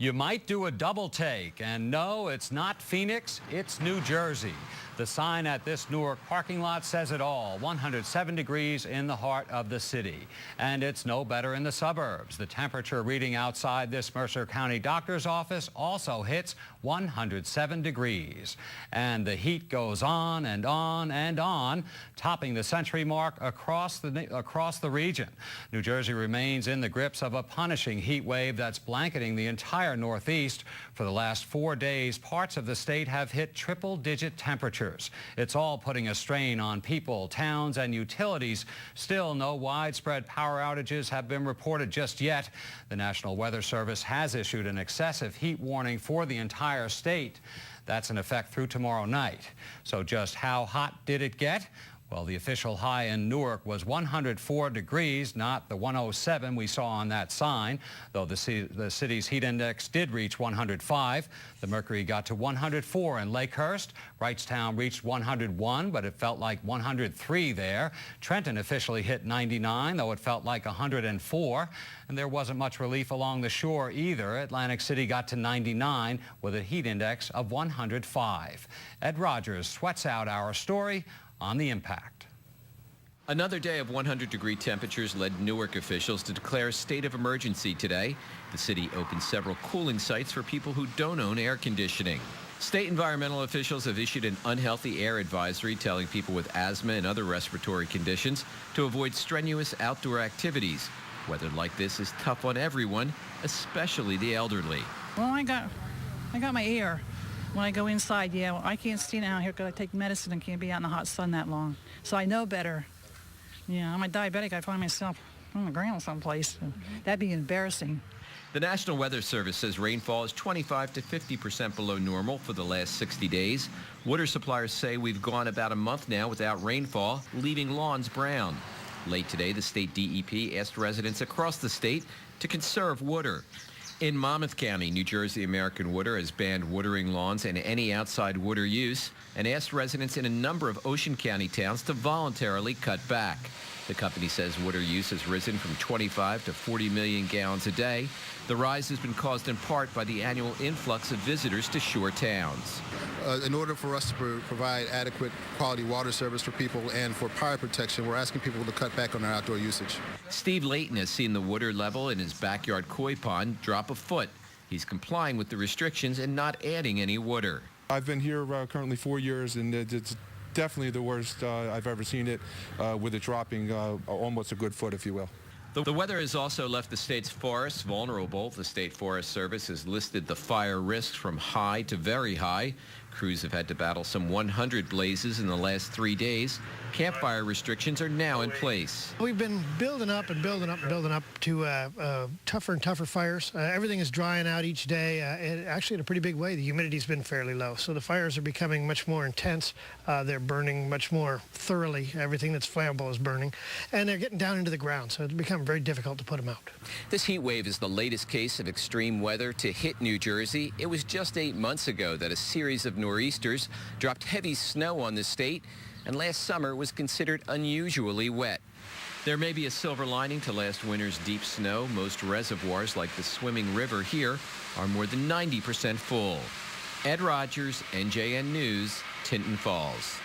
You might do a double take, and no, it's not Phoenix, it's New Jersey. The sign at this Newark parking lot says it all. 107 degrees in the heart of the city. And it's no better in the suburbs. The temperature reading outside this Mercer County doctor's office also hits 107 degrees. And the heat goes on and on and on, topping the century mark across the region. New Jersey remains in the grips of a punishing heat wave that's blanketing the entire Northeast. For the last 4 days, parts of the state have hit triple-digit temperatures. It's all putting a strain on people, towns, and utilities. Still, no widespread power outages have been reported just yet. The National Weather Service has issued an excessive heat warning for the entire state. That's in effect through tomorrow night. So just how hot did it get? Well, the official high in Newark was 104 degrees, not the 107 we saw on that sign, though the city's heat index did reach 105. The mercury got to 104 in Lakehurst. Wrightstown reached 101, but it felt like 103 there. Trenton officially hit 99, though it felt like 104. And there wasn't much relief along the shore either. Atlantic City got to 99 with a heat index of 105. Ed Rogers sweats out our story on the impact. Another day of 100-degree temperatures led Newark officials to declare a state of emergency today. The city opened several cooling sites for people who don't own air conditioning. State environmental officials have issued an unhealthy air advisory telling people with asthma and other respiratory conditions to avoid strenuous outdoor activities. Weather like this is tough on everyone, especially the elderly. Well, I got my ear. When I go inside, yeah, I can't stand out here because I take medicine and can't be out in the hot sun that long. So I know better. Yeah, I'm a diabetic. I find myself on the ground someplace. That'd be embarrassing. The National Weather Service says rainfall is 25 to 50% below normal for the last 60 days. Water suppliers say we've gone about a month now without rainfall, leaving lawns brown. Late today, the state DEP asked residents across the state to conserve water. In Monmouth County, New Jersey American Water has banned watering lawns and any outside water use and asked residents in a number of Ocean County towns to voluntarily cut back. The company says water use has risen from 25 to 40 million gallons a day. The rise has been caused in part by the annual influx of visitors to shore towns. In order for us to provide adequate quality water service for people and for fire protection, we're asking people to cut back on their outdoor usage. Steve Layton has seen the water level in his backyard koi pond drop a foot. He's complying with the restrictions and not adding any water. I've been here currently 4 years, and it's definitely the worst I've ever seen it, with it dropping almost a good foot, if you will. The weather has also left the state's forests vulnerable. The State Forest Service has listed the fire risks from high to very high. Crews have had to battle some 100 blazes in the last 3 days. Campfire restrictions are now in place. We've been building up and building up and building up to tougher and tougher fires. Everything is drying out each day, and actually in a pretty big way. The humidity's been fairly low, so the fires are becoming much more intense. They're burning much more thoroughly. Everything that's flammable is burning, and they're getting down into the ground, so it's become very difficult to put them out. This heat wave is the latest case of extreme weather to hit New Jersey. It was just 8 months ago that a series of nor'easters dropped heavy snow on the state, and last summer was considered unusually wet. There may be a silver lining to last winter's deep snow. Most reservoirs, like the swimming river here, are more than 90% full. Ed Rogers, NJN News, Tinton Falls.